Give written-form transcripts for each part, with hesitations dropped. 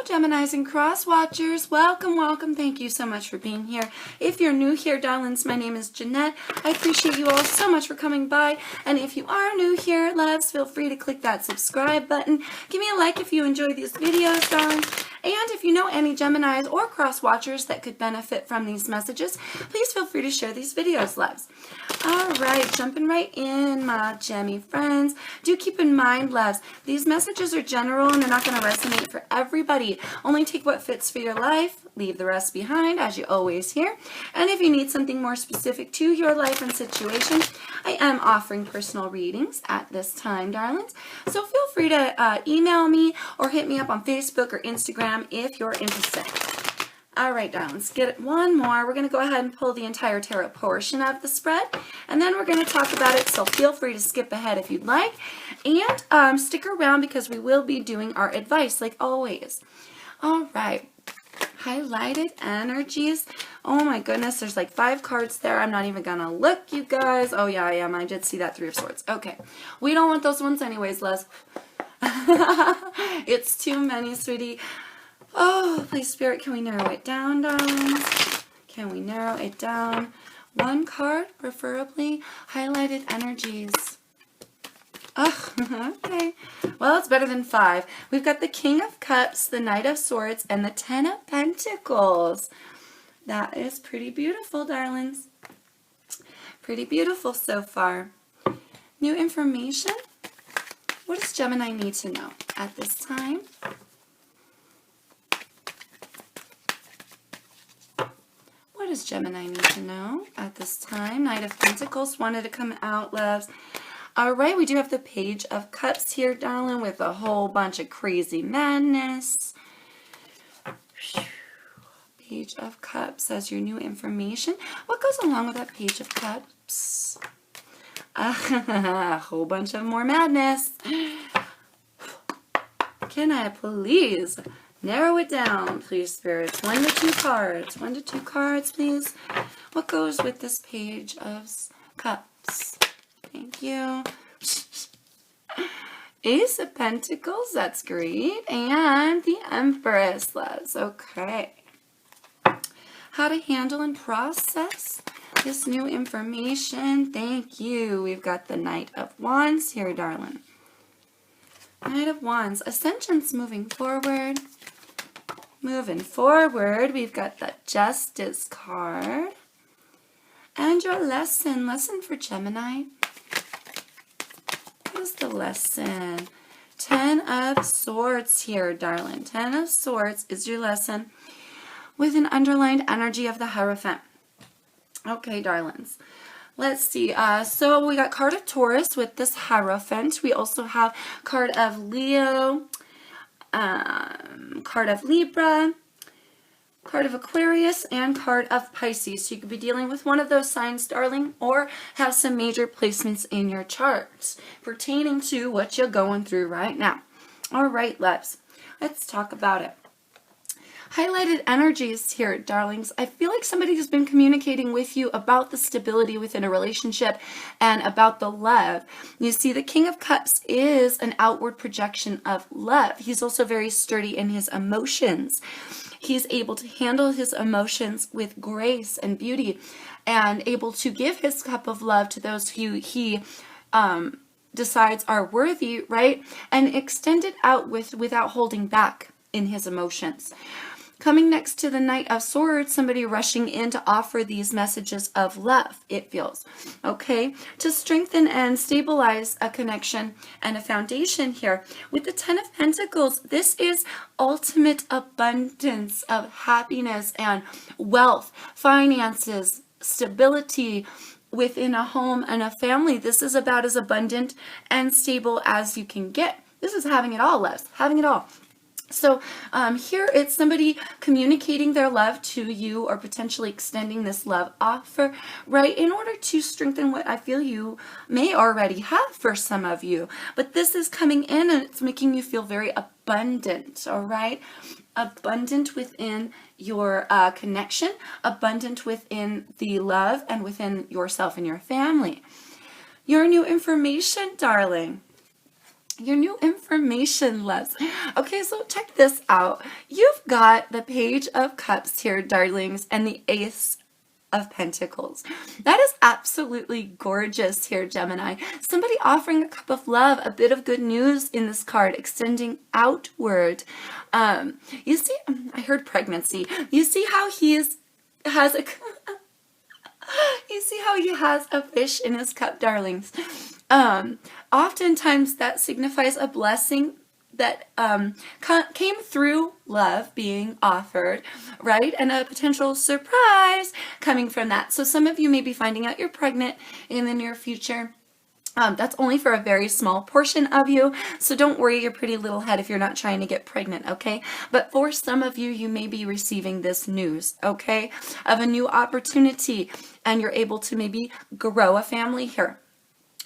Hello, Geminis and Cross Watchers. Welcome, welcome. Thank you so much for being here. If you're new here, darlings, my name is Jeanette. I appreciate you all so much for coming by. And if you are new here, loves, feel free to click that subscribe button. Give me a like if you enjoy these videos, darlings. And if you know any Geminis or Cross Watchers that could benefit from these messages, please feel free to share these videos, loves. All right, jumping right in, my Gemmy friends. Do keep in mind, loves, these messages are general and they're not going to resonate for everybody. Only take what fits for your life. Leave the rest behind, as you always hear. And if you need something more specific to your life and situation, I am offering personal readings at this time, darlings. So feel free to email me or hit me up on Facebook or Instagram if you're interested. All right, darlings, get one more. We're going to go ahead and pull the entire tarot portion of the spread, and then we're going to talk about it, so feel free to skip ahead if you'd like, and stick around because we will be doing our advice like always. All right, highlighted energies. Oh my goodness, there's like 5 cards there. I'm not even going to look, you guys. Oh yeah, I am. I did see that 3 of Swords. Okay, we don't want those ones anyways, Les. It's too many, sweetie. Oh, please, Spirit, can we narrow it down, darlings? Can we narrow it down? 1 card, preferably. Highlighted energies. Oh, okay. Well, it's better than 5. We've got the King of Cups, the Knight of Swords, and the 10 of Pentacles. That is pretty beautiful, darlings. Pretty beautiful so far. New information? What does Gemini need to know at this time? What does Gemini need to know at this time? Knight of Pentacles wanted to come out, loves. All right, we do have the Page of Cups here, darling, with a whole bunch of crazy madness. Page of Cups as your new information. What goes along with that Page of Cups? A whole bunch of more madness. Can I please narrow it down, please, spirits? 1 to 2 cards. 1 to 2 cards, please. What goes with this Page of Cups? Thank you. Ace of Pentacles, that's great. And the Empress, loves. Okay. How to handle and process this new information. Thank you. We've got the Knight of Wands here, darling. Knight of Wands. Ascension's moving forward. Moving forward, we've got the Justice card. And your lesson. Lesson for Gemini. What is the lesson? 10 of Swords here, darling. 10 of Swords is your lesson with an underlined energy of the Hierophant. Okay, darlings. Let's see. So we got card of Taurus with this Hierophant. We also have card of Leo, card of Libra, card of Aquarius, and card of Pisces. So you could be dealing with one of those signs, darling, or have some major placements in your charts pertaining to what you're going through right now. All right, loves. Let's talk about it. Highlighted energies here, darlings. I feel like somebody has been communicating with you about the stability within a relationship and about the love. You see, the King of Cups is an outward projection of love. He's also very sturdy in his emotions. He's able to handle his emotions with grace and beauty and able to give his cup of love to those who he decides are worthy, right? And extend it out without holding back in his emotions. Coming next to the Knight of Swords, somebody rushing in to offer these messages of love, it feels. Okay? To strengthen and stabilize a connection and a foundation here. With the 10 of Pentacles, this is ultimate abundance of happiness and wealth, finances, stability within a home and a family. This is about as abundant and stable as you can get. This is having it all, loves. Having it all. So here it's somebody communicating their love to you or potentially extending this love offer, right, in order to strengthen what I feel you may already have for some of you. But this is coming in and it's making you feel very abundant, all right? Abundant within your connection, abundant within the love and within yourself and your family. Your new information, darling. your new information, loves. Okay, so check this out. You've got the Page of Cups here, darlings, and the Ace of Pentacles. That is absolutely gorgeous here, Gemini. Somebody offering a cup of love, a bit of good news in this card, extending outward. You see, I heard pregnancy. You see how has a you see how he has a fish in his cup, darlings. Oftentimes that signifies a blessing that came through love being offered, right? And a potential surprise coming from that. So some of you may be finding out you're pregnant in the near future. That's only for a very small portion of you, so don't worry your pretty little head if you're not trying to get pregnant, okay? But for some of you, you may be receiving this news, okay, of a new opportunity, and you're able to maybe grow a family here.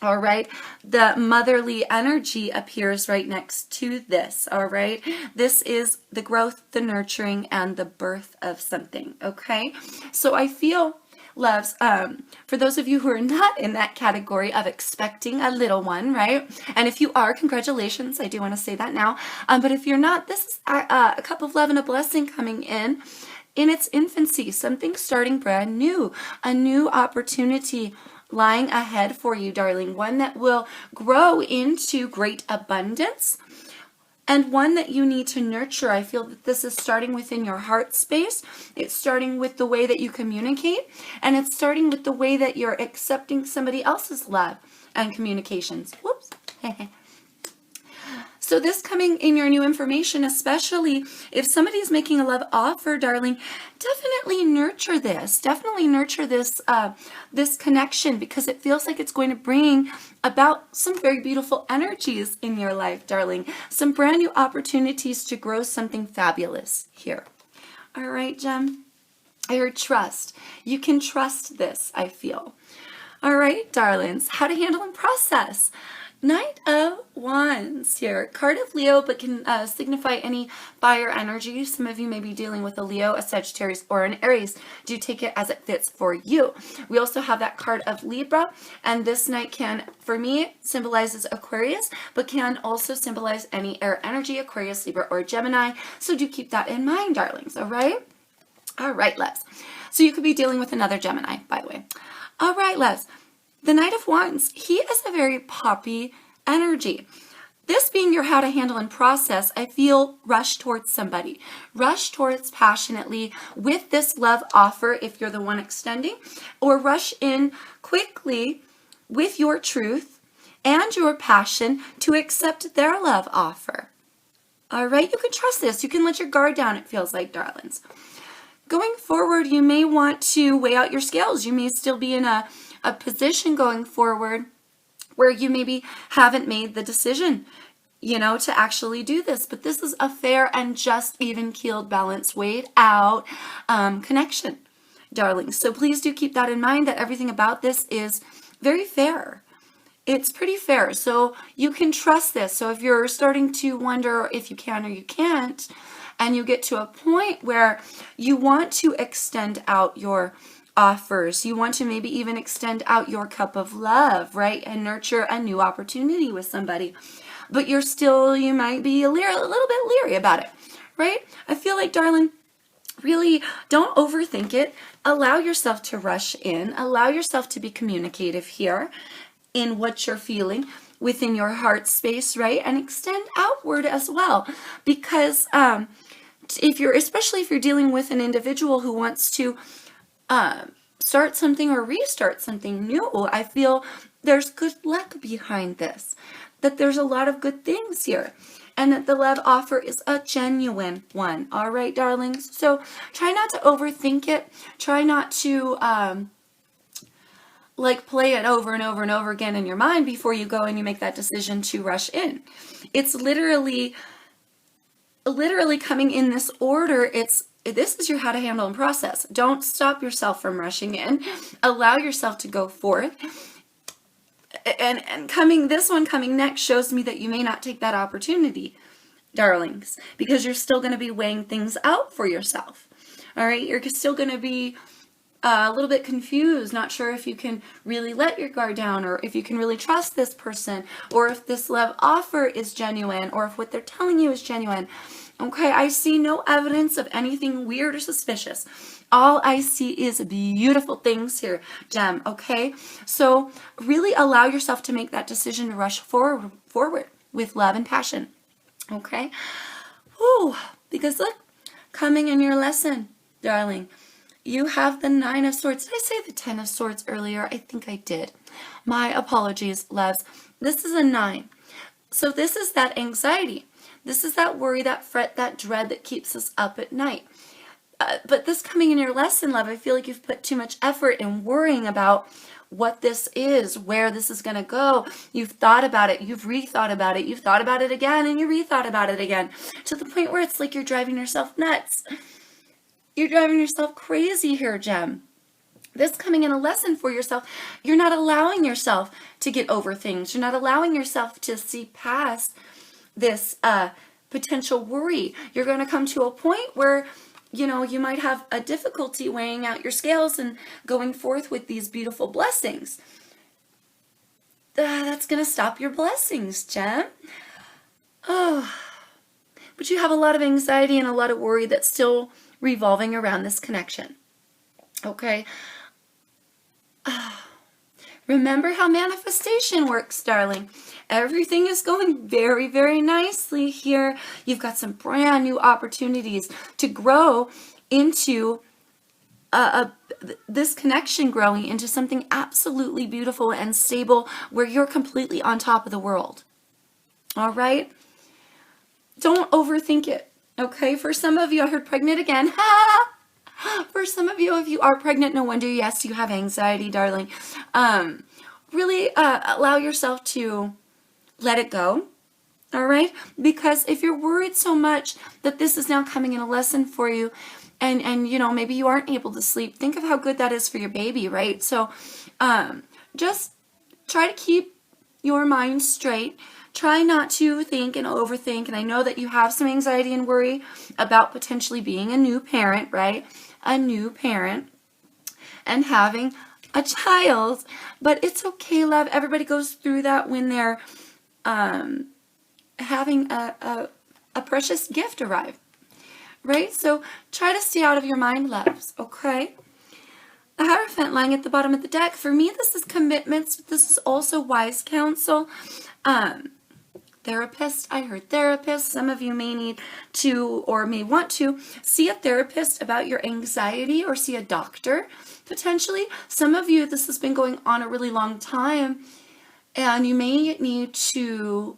All right, the motherly energy appears right next to this, all right? This is the growth, the nurturing, and the birth of something, okay? So I feel, loves, for those of you who are not in that category of expecting a little one, right? And if you are, congratulations, I do want to say that now. But if you're not, this is a cup of love and a blessing coming in its infancy, something starting brand new, a new opportunity lying ahead for you, darling, one that will grow into great abundance and one that you need to nurture. I feel that this is starting within your heart space. It's starting with the way that you communicate, and it's starting with the way that you're accepting somebody else's love and communications. Whoops. So this coming in your new information, especially if somebody is making a love offer, darling, definitely nurture this. Definitely nurture this this connection, because it feels like it's going to bring about some very beautiful energies in your life, darling. Some brand new opportunities to grow something fabulous here. All right, Gem. I heard trust. You can trust this, I feel. All right, darlings. How to handle and process. Knight of Wands here, card of Leo, but can signify any fire energy. Some of you may be dealing with a Leo, a Sagittarius, or an Aries. Do take it as it fits for you. We also have that card of Libra, and this knight can, for me, symbolizes Aquarius, but can also symbolize any air energy, Aquarius, Libra, or Gemini. So do keep that in mind, darlings, all right? All right, loves. So you could be dealing with another Gemini, by the way. All right, loves. The Knight of Wands, he is a very poppy energy. This being your how to handle and process, I feel rush towards somebody. Rush towards passionately with this love offer if you're the one extending, or rush in quickly with your truth and your passion to accept their love offer. All right, you can trust this. You can let your guard down, it feels like, darlings. Going forward, you may want to weigh out your scales. You may still be in a position going forward where you maybe haven't made the decision, you know, to actually do this. But this is a fair and just, even-keeled, balanced, weighed out connection, darling. So please do keep that in mind, that everything about this is very fair. It's pretty fair. So you can trust this. So if you're starting to wonder if you can or you can't, and you get to a point where you want to extend out your offers, you want to maybe even extend out your cup of love, right, and nurture a new opportunity with somebody, but you might be a little bit leery about it, right? I feel like, darling, really don't overthink it. Allow yourself to rush in. Allow yourself to be communicative here in what you're feeling within your heart space, right? And extend outward as well, because especially if you're dealing with an individual who wants to start something or restart something new, I feel there's good luck behind this, that there's a lot of good things here, and that the love offer is a genuine one. All right, darlings. So try not to overthink it. Try not to play it over and over and over again in your mind before you go and you make that decision to rush in. It's literally coming in this order. This is your how to handle and process. Don't stop yourself from rushing in. Allow yourself to go forth. And this one coming next shows me that you may not take that opportunity, darlings, because you're still going to be weighing things out for yourself. All right, you're still going to be a little bit confused, not sure if you can really let your guard down, or if you can really trust this person, or if this love offer is genuine, or if what they're telling you is genuine. Okay, I see no evidence of anything weird or suspicious. All I see is beautiful things here, Gem, okay? So really allow yourself to make that decision to rush forward with love and passion, okay? Whew, because look, coming in your lesson, darling, you have the 9 of Swords. Did I say the 10 of Swords earlier? I think I did. My apologies, loves. This is a 9. So this is that anxiety. This is that worry, that fret, that dread that keeps us up at night. But this coming in your lesson, love, I feel like you've put too much effort in worrying about what this is, where this is going to go. You've thought about it. You've rethought about it. You've thought about it again, and you rethought about it again, to the point where it's like you're driving yourself nuts. You're driving yourself crazy here, Gem. This coming in a lesson for yourself, you're not allowing yourself to get over things. You're not allowing yourself to see past this potential worry. You're going to come to a point where, you know, you might have a difficulty weighing out your scales and going forth with these beautiful blessings. That's going to stop your blessings, Gem. Oh, but you have a lot of anxiety and a lot of worry that's still revolving around this connection. Okay. Remember how manifestation works, darling. Everything is going very, very nicely here. You've got some brand new opportunities to grow into this connection, growing into something absolutely beautiful and stable, where you're completely on top of the world. All right? Don't overthink it. Okay? For some of you, I heard pregnant again. For some of you, if you are pregnant, no wonder, yes, you have anxiety, darling. Really allow yourself to let it go, all right? Because if you're worried so much that this is now coming in a lesson for you, and you know, maybe you aren't able to sleep, think of how good that is for your baby, right? So just try to keep your mind straight. Try not to think and overthink. And I know that you have some anxiety and worry about potentially being a new parent, right? A new parent and having a child. But it's okay, love. Everybody goes through that when they're having a precious gift arrive, right? So try to stay out of your mind, loves, okay? The Hierophant lying at the bottom of the deck. For me, this is commitments. But this is also wise counsel. Therapist, I heard therapist. Some of you may need to, or may want to, see a therapist about your anxiety, or see a doctor, potentially. Some of you, this has been going on a really long time, and you may need to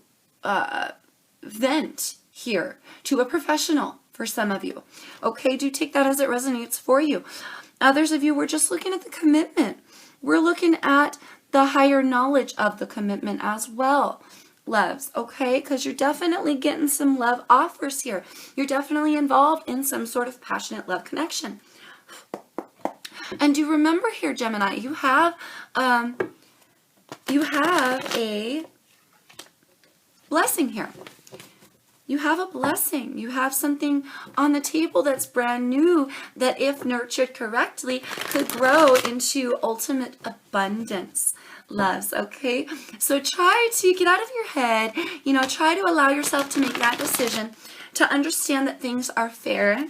vent here to a professional for some of you. Okay, do take that as it resonates for you. Others of you, we're just looking at the commitment. We're looking at the higher knowledge of the commitment as well, loves, okay? Because you're definitely getting some love offers here. You're definitely involved in some sort of passionate love connection. And do remember here, Gemini, you have a blessing here. You have a blessing. You have something on the table that's brand new that, if nurtured correctly, could grow into ultimate abundance, loves, okay? So try to get out of your head, you know, try to allow yourself to make that decision, to understand that things are fair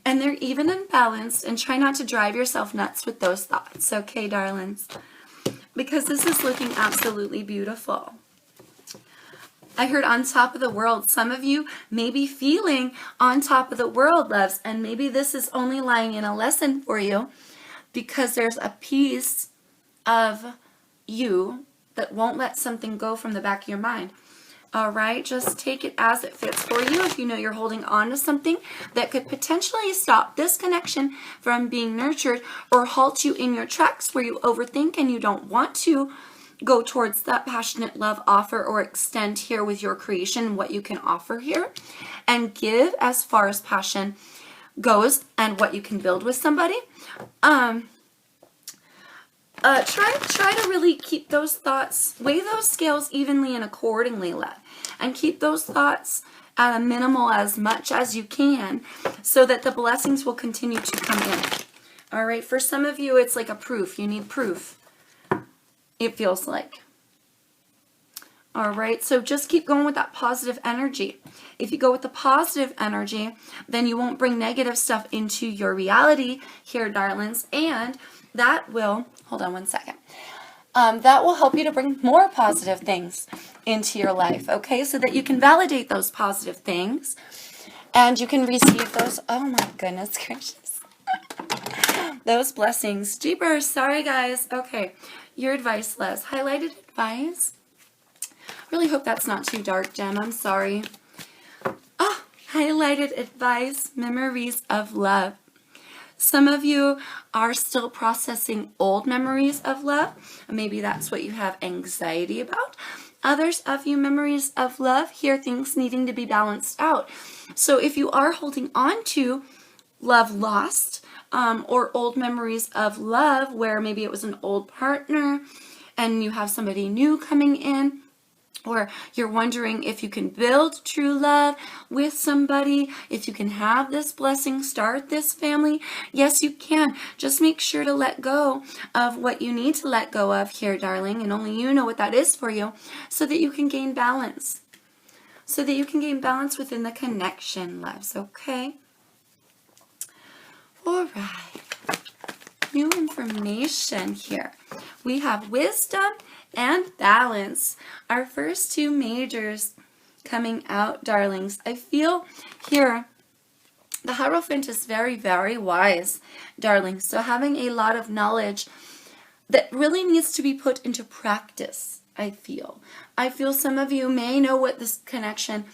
and they're even and balanced, and try not to drive yourself nuts with those thoughts, okay, darlings? Because this is looking absolutely beautiful. I heard on top of the world. Some of you may be feeling on top of the world, loves, and maybe this is only lying in a lesson for you because there's a piece of you that won't let something go from the back of your mind. All right, just take it as it fits for you. If you know you're holding on to something that could potentially stop this connection from being nurtured, or halt you in your tracks where you overthink and you don't want to go towards that passionate love offer, or extend here with your creation what you can offer here and give as far as passion goes and what you can build with somebody, try to really keep those thoughts, weigh those scales evenly and accordingly, love, and keep those thoughts at a minimal as much as you can, so that the blessings will continue to come in. All right, for some of you, it's like a proof. You need proof, it feels like. All right, so just keep going with that positive energy. If you go with the positive energy, then you won't bring negative stuff into your reality here, darlings, and that will, hold on one second, that will help you to bring more positive things into your life, okay, so that you can validate those positive things and you can receive those, oh my goodness gracious, those blessings. Jeepers, sorry guys. Okay, your advice, Les. Highlighted advice. Really hope that's not too dark, Jem. I'm sorry. Oh, highlighted advice, memories of love. Some of you are still processing old memories of love. Maybe that's what you have anxiety about. Others of you, memories of love, here things needing to be balanced out. So if you are holding on to love lost or old memories of love where maybe it was an old partner and you have somebody new coming in, or you're wondering if you can build true love with somebody, if you can have this blessing, start this family. Yes, you can. Just make sure to let go of what you need to let go of here, darling, and only you know what that is for you, so that you can gain balance. So that you can gain balance within the connection, loves, okay? All right. New information here. We have wisdom and balance. Our first two majors coming out, darlings. I feel here the Hierophant is very, very wise, darlings. So having a lot of knowledge that really needs to be put into practice, I feel. I feel some of you may know what this connection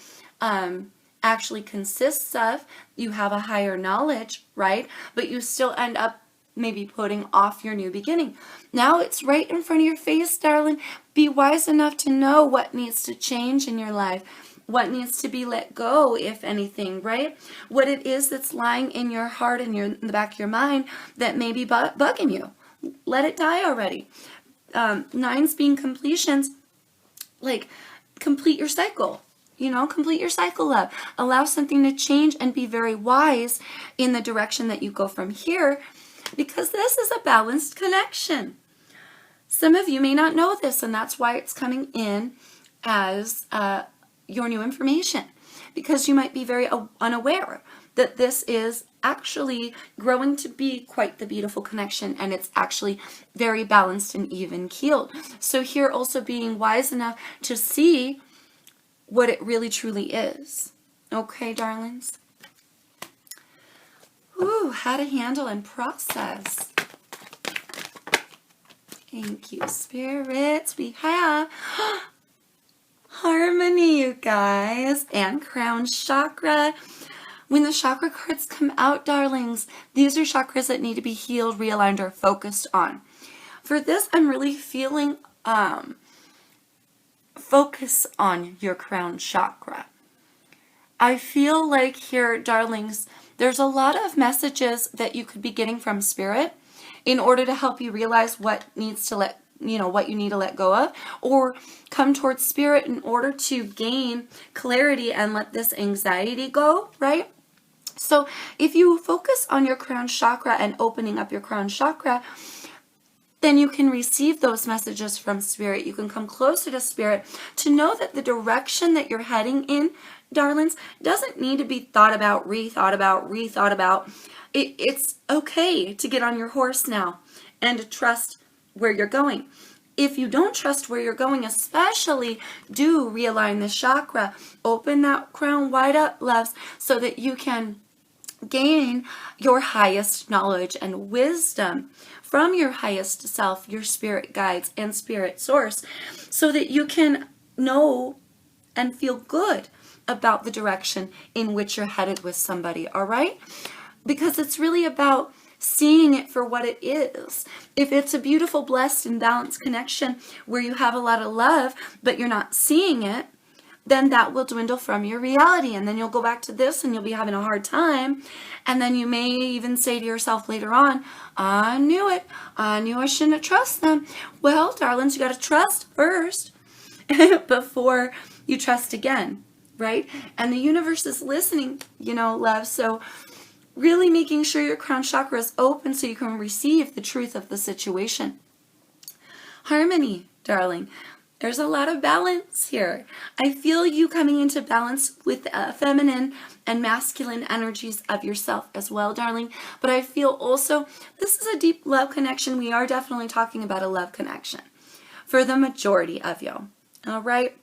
actually consists of. You have a higher knowledge, right? But you still end up maybe putting off your new beginning. Now it's right in front of your face, darling. Be wise enough to know what needs to change in your life, what needs to be let go, if anything, right? What it is that's lying in your heart and in the back of your mind that may be bugging you. Let it die already. Nines being completions, like complete your cycle. You know, complete your cycle, love. Allow something to change and be very wise in the direction that you go from here, because this is a balanced connection. Some of you may not know this, and that's why it's coming in as your new information, because you might be very unaware that this is actually growing to be quite the beautiful connection, and it's actually very balanced and even keeled. So here also being wise enough to see what it really truly is. Okay, darlings? Ooh, how to handle and process. Thank you, spirits. We have harmony, you guys, and crown chakra. When the chakra cards come out, darlings, these are chakras that need to be healed, realigned, or focused on. For this, I'm really feeling focus on your crown chakra. I feel like here, darlings, there's a lot of messages that you could be getting from spirit in order to help you realize what needs to what you need to let go of, or come towards spirit in order to gain clarity and let this anxiety go, right? So if you focus on your crown chakra and opening up your crown chakra, then you can receive those messages from spirit. You can come closer to spirit to know that the direction that you're heading in, darlings, doesn't need to be thought about, rethought about. It's okay to get on your horse now and to trust where you're going. If you don't trust where you're going, especially, do realign the chakra. Open that crown wide up, loves, so that you can gain your highest knowledge and wisdom from your highest self, your spirit guides and spirit source, so that you can know and feel good about the direction in which you're headed with somebody, all right? Because it's really about seeing it for what it is. If it's a beautiful, blessed, and balanced connection where you have a lot of love, but you're not seeing it, then that will dwindle from your reality. And then you'll go back to this and you'll be having a hard time. And then you may even say to yourself later on, I knew it. I knew I shouldn't have trusted them. Well, darlings, you got to trust first before you trust again, right? And the universe is listening, love. So really making sure your crown chakra is open so you can receive the truth of the situation. Harmony, darling. There's a lot of balance here. I feel you coming into balance with feminine and masculine energies of yourself as well, darling. But I feel also this is a deep love connection. We are definitely talking about a love connection for the majority of you. All right?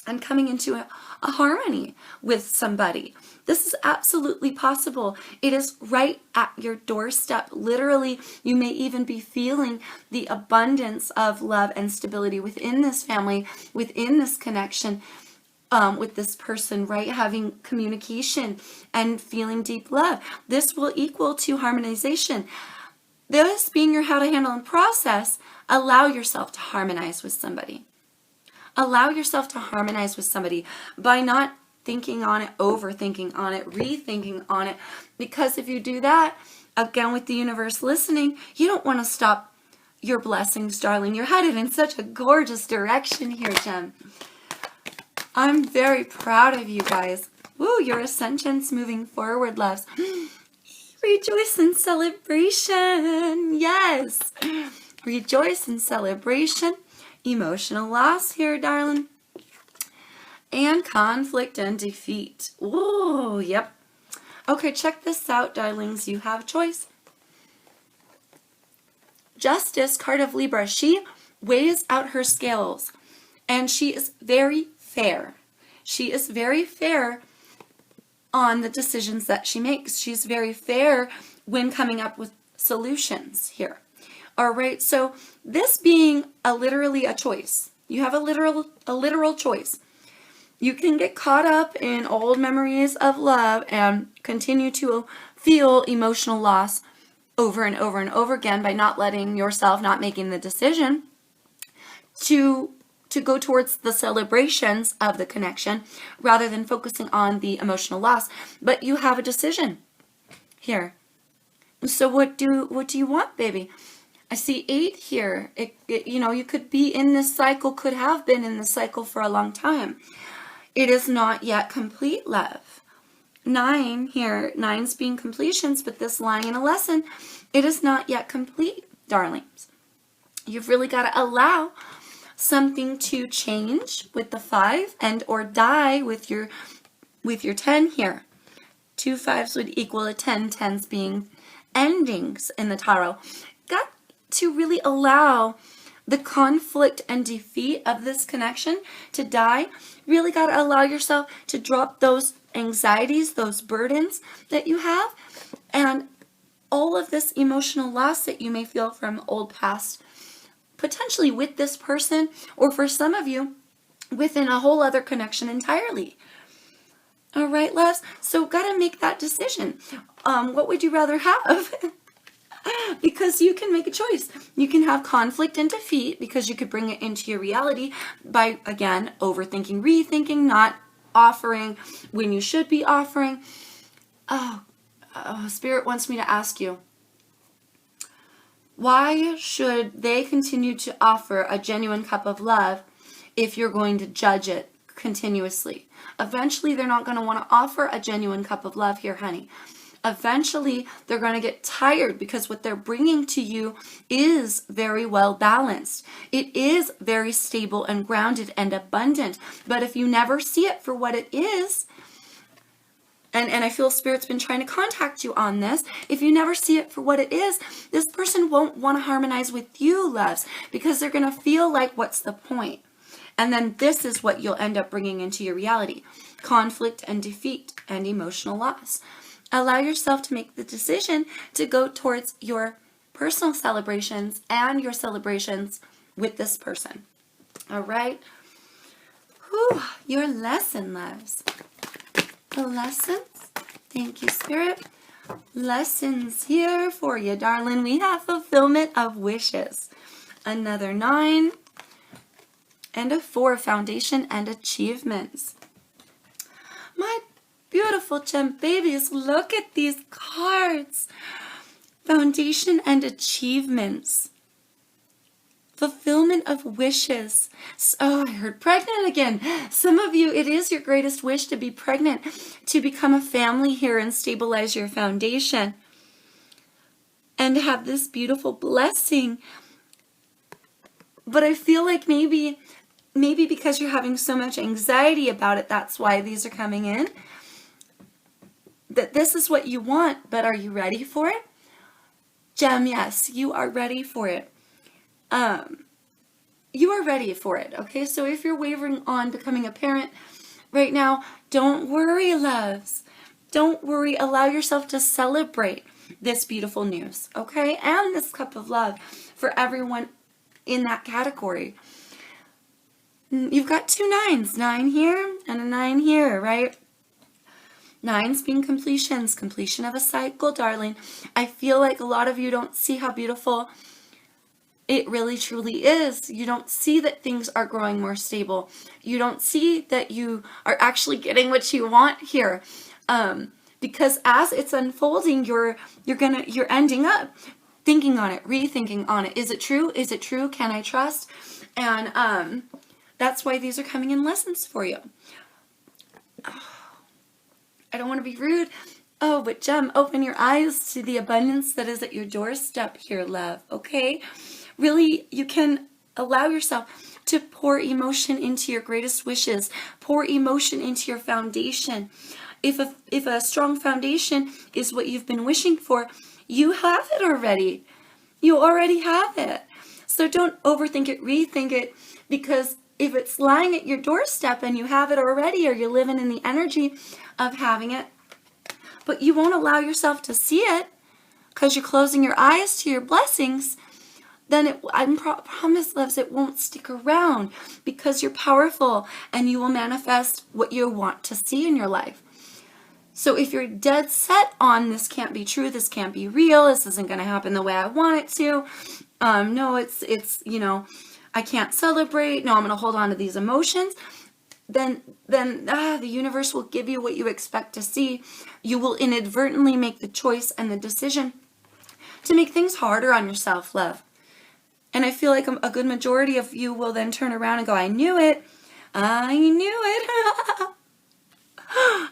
And coming into a harmony with somebody. This is absolutely possible. It is right at your doorstep. Literally, you may even be feeling the abundance of love and stability within this family, within this connection, with this person, right? Having communication and feeling deep love. This will equal to harmonization. This being your how to handle and process, allow yourself to harmonize with somebody. Allow yourself to harmonize with somebody by not thinking on it, overthinking on it, rethinking on it. Because if you do that, again with the universe listening, you don't want to stop your blessings, darling. You're headed in such a gorgeous direction here, Gem. I'm very proud of you guys. Woo, your ascension's moving forward, loves. Rejoice in celebration. Yes. Rejoice in celebration. Emotional loss here, darling. And conflict and defeat. Whoa, yep. Okay, check this out, darlings. You have choice. Justice, card of Libra. She weighs out her scales. And she is very fair. She is very fair on the decisions that she makes. She's very fair when coming up with solutions here. All right, so this being literally a choice. You have a literal choice. You can get caught up in old memories of love and continue to feel emotional loss over and over and over again by not letting yourself, not making the decision to go towards the celebrations of the connection rather than focusing on the emotional loss. But you have a decision here. So what do you want, baby? I see 8 here. You could be in this cycle, could have been in this cycle for a long time. It is not yet complete, love. 9 here, 9's being completions, but this lying in a lesson, it is not yet complete, darlings. You've really got to allow something to change with the 5 and or die with your 10 here. 2 5s would equal a 10, 10s being endings in the tarot. Got to really allow the conflict and defeat of this connection to die. Really got to allow yourself to drop those anxieties, those burdens that you have, and all of this emotional loss that you may feel from old past, potentially with this person, or for some of you, within a whole other connection entirely. All right, loves? So got to make that decision. What would you rather have? Because you can make a choice. You can have conflict and defeat because you could bring it into your reality by, again, overthinking, rethinking, not offering when you should be offering. Oh, Spirit wants me to ask you, why should they continue to offer a genuine cup of love if you're going to judge it continuously? Eventually, they're not going to want to offer a genuine cup of love here, honey. Eventually, they're going to get tired because what they're bringing to you is very well balanced. It is very stable and grounded and abundant. But if you never see it for what it is, and I feel Spirit's been trying to contact you on this, if you never see it for what it is, this person won't want to harmonize with you, loves, because they're going to feel like, what's the point? And then this is what you'll end up bringing into your reality. Conflict and defeat and emotional loss. Allow yourself to make the decision to go towards your personal celebrations and your celebrations with this person. All right? Whew, your lesson, loves. The lessons. Thank you, Spirit. Lessons here for you, darling. We have fulfillment of wishes. Another 9 and a 4, foundation and achievements. My beautiful gem babies, look at these cards. Foundation and achievements. fulfillment of wishes. Oh, I heard pregnant again. Some of you, it is your greatest wish to be pregnant, to become a family here and stabilize your foundation, and have this beautiful blessing. But I feel like maybe because you're having so much anxiety about it, that's why these are coming in. That this is what you want, but are you ready for it? Gem, yes, you are ready for it. You are ready for it, okay? So if you're wavering on becoming a parent right now, don't worry, loves. Don't worry. Allow yourself to celebrate this beautiful news, okay? And this cup of love for everyone in that category. You've got 2 9s, 9 here and a 9 here, right? 9s being completion of a cycle, darling. I feel like a lot of you don't see how beautiful it really truly is. You don't see that things are growing more stable. You don't see that you are actually getting what you want here. Because as it's unfolding, you're ending up thinking on it, rethinking on it. Is it true? Is it true? Can I trust? And that's why these are coming in lessons for you. I don't want to be rude. Oh, but Gem, open your eyes to the abundance that is at your doorstep here, love, okay? Really, you can allow yourself to pour emotion into your greatest wishes. Pour emotion into your foundation. If a strong foundation is what you've been wishing for, you have it already. You already have it. So don't overthink it, rethink it, because if it's lying at your doorstep and you have it already, or you're living in the energy of having it, but you won't allow yourself to see it because you're closing your eyes to your blessings, then I promise, loves, it won't stick around, because you're powerful and you will manifest what you want to see in your life. So if you're dead set on this can't be true, this can't be real, this isn't going to happen the way I want it to, no, it's I can't celebrate, no, I'm going to hold on to these emotions, then the universe will give you what you expect to see. You will inadvertently make the choice and the decision to make things harder on yourself, love. And I feel like a good majority of you will then turn around and go, I knew it. I knew it.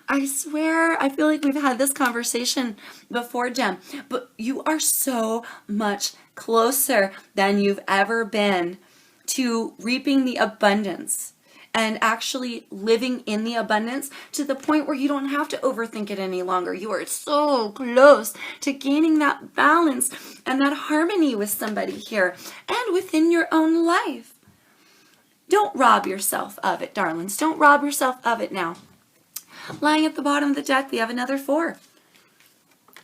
I swear, I feel like we've had this conversation before, Gem. But you are so much closer than you've ever been to reaping the abundance and actually living in the abundance, to the point where you don't have to overthink it any longer. You are so close to gaining that balance and that harmony with somebody here and within your own life. Don't rob yourself of it, darlings. Don't rob yourself of it now. Lying at the bottom of the deck, we have another 4.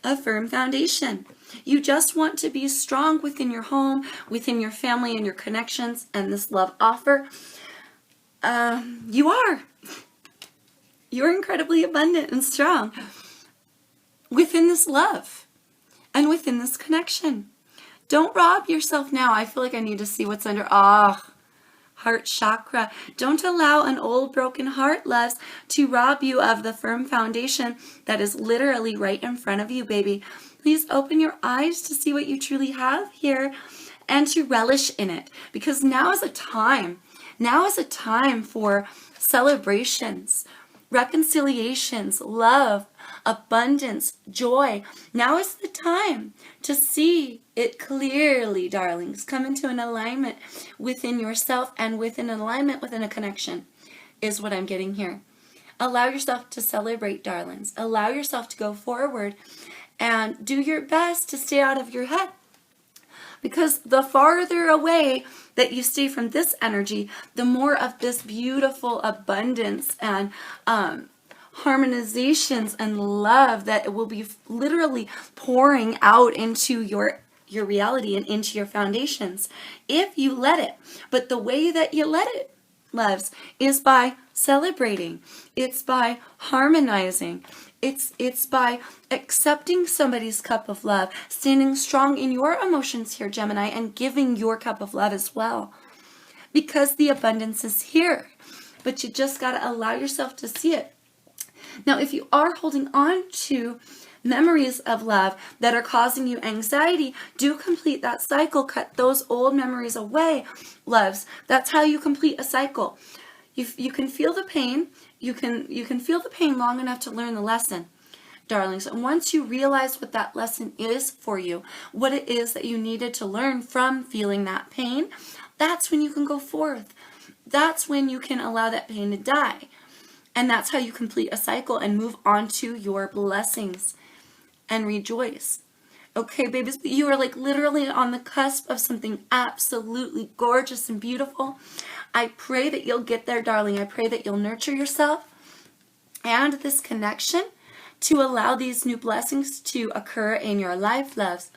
A firm foundation. You just want to be strong within your home, within your family and your connections, and this love offer. You are. You're incredibly abundant and strong within this love and within this connection. Don't rob yourself now. I feel like I need to see what's under heart chakra. Don't allow an old broken heart, loves, to rob you of the firm foundation that is literally right in front of you, baby. Please open your eyes to see what you truly have here and to relish in it, because now is a time. Now is a time for celebrations, reconciliations, love, abundance, joy. Now is the time to see it clearly, darlings. Come into an alignment within yourself and within an alignment within a connection is what I'm getting here. Allow yourself to celebrate, darlings. Allow yourself to go forward and do your best to stay out of your head. Because the farther away that you stay from this energy, the more of this beautiful abundance and harmonizations and love that will be literally pouring out into your reality and into your foundations, if you let it. But the way that you let it, loves, is by celebrating. It's by harmonizing. It's by accepting somebody's cup of love, standing strong in your emotions here, Gemini, and giving your cup of love as well. Because the abundance is here. But you just got to allow yourself to see it. Now, if you are holding on to memories of love that are causing you anxiety, do complete that cycle. Cut those old memories away, loves. That's how you complete a cycle. You can feel the pain. You can feel the pain long enough to learn the lesson, darlings. And once you realize what that lesson is for you, what it is that you needed to learn from feeling that pain, that's when you can go forth. That's when you can allow that pain to die. And that's how you complete a cycle and move on to your blessings and rejoice. Okay, babies, but you are like literally on the cusp of something absolutely gorgeous and beautiful. I pray that you'll get there, darling. I pray that you'll nurture yourself and this connection to allow these new blessings to occur in your life, loves.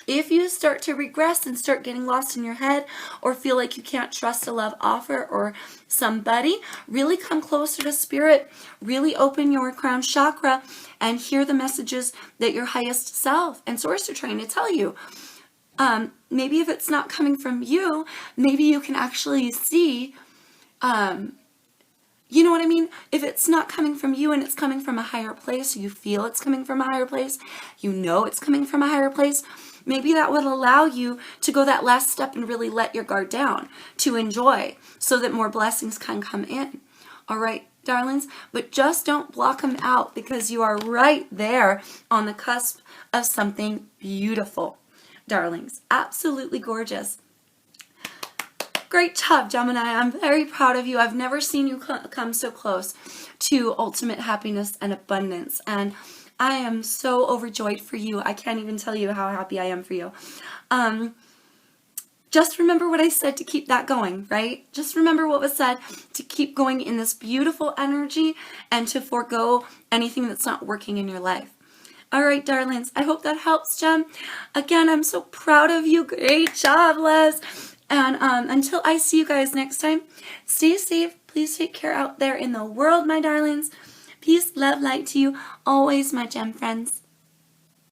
If you start to regress and start getting lost in your head or feel like you can't trust a love offer or somebody, really come closer to spirit, really open your crown chakra and hear the messages that your highest self and source are trying to tell you. Maybe if it's not coming from you, maybe you can actually see, you know what I mean? If it's not coming from you and it's coming from a higher place, you feel it's coming from a higher place, you know it's coming from a higher place, maybe that would allow you to go that last step and really let your guard down, to enjoy, so that more blessings can come in. All right, darlings? But just don't block them out, because you are right there on the cusp of something beautiful, darlings. Absolutely gorgeous. Great job, Gemini. I'm very proud of you. I've never seen you come so close to ultimate happiness and abundance. And I am so overjoyed for you. I can't even tell you how happy I am for you. Just remember what I said to keep that going, right? Just remember what was said to keep going in this beautiful energy and to forego anything that's not working in your life. All right, darlings. I hope that helps, Gem. Again, I'm so proud of you. Great job, Les. And until I see you guys next time, stay safe. Please take care out there in the world, my darlings. Peace, love, light to you always, my gem friends.